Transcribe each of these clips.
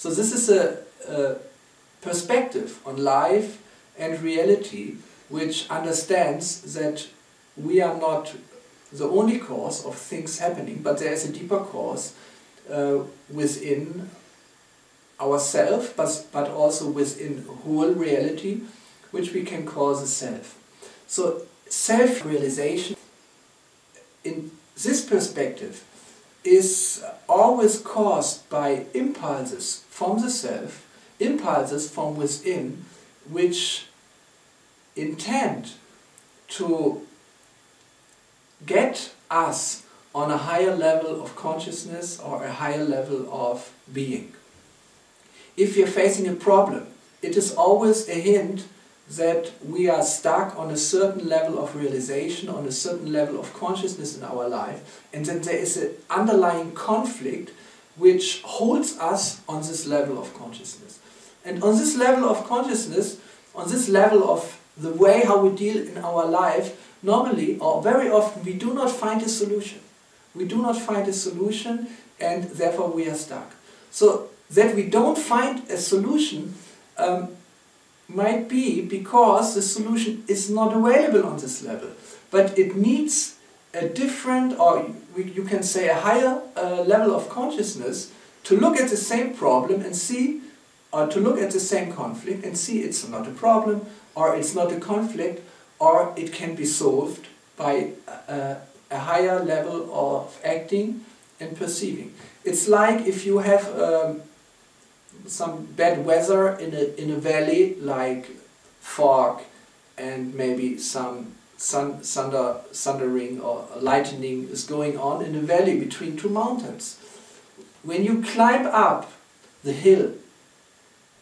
So this is a perspective on life and reality which understands that we are not the only cause of things happening, but there is a deeper cause within ourselves, but also within whole reality, which we can call the self. So self-realization in this perspective is always caused by impulses from the self, impulses from within, which intend to get us on a higher level of consciousness or a higher level of being. If you're facing a problem, it is always a hint that we are stuck on a certain level of realization, on a certain level of consciousness in our life, and that there is an underlying conflict which holds us on this level of consciousness. And on this level of consciousness, on this level of the way how we deal in our life, normally or very often we do not find a solution. We do not find a solution, and therefore we are stuck. So that we don't find a solution might be because the solution is not available on this level, but it needs a different, or you can say a higher level of consciousness to look at the same problem and see, or to look at the same conflict and see it's not a problem, or it's not a conflict, or it can be solved by a higher level of acting and perceiving. It's like if you have some bad weather in a valley, like fog and maybe some thundering or lightning is going on in a valley between two mountains. When you climb up the hill,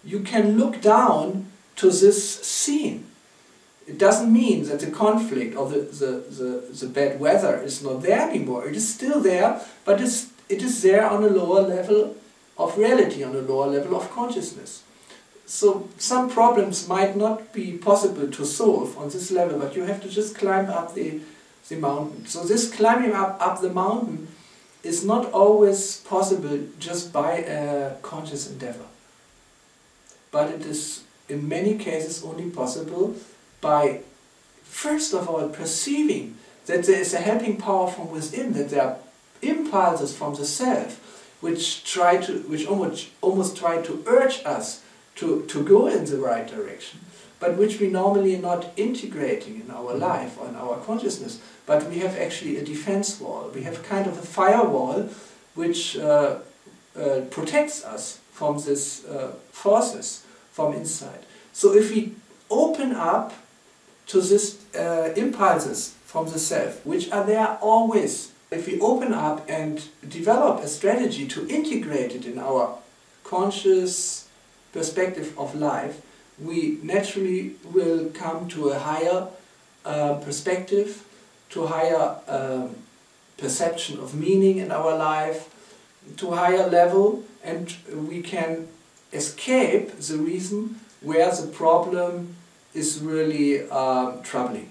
you can look down to this scene. It doesn't mean that the conflict or the bad weather is not there anymore. It is still there, but it is there on a lower level of reality, on a lower level of consciousness. So some problems might not be possible to solve on this level, but you have to just climb up the mountain. So this climbing up the mountain is not always possible just by a conscious endeavor. But it is in many cases only possible by, first of all, perceiving that there is a helping power from within, that there are impulses from the self which almost try to urge us to go in the right direction, but which we normally are not integrating in our life or in our consciousness. But we have actually a defense wall. We have kind of a firewall which protects us from these forces from inside. So if we open up to these impulses from the self, which are there always, if we open up and develop a strategy to integrate it in our conscious perspective of life, we naturally will come to a higher perspective, to a higher perception of meaning in our life, to a higher level, and we can escape the reason where the problem is really troubling.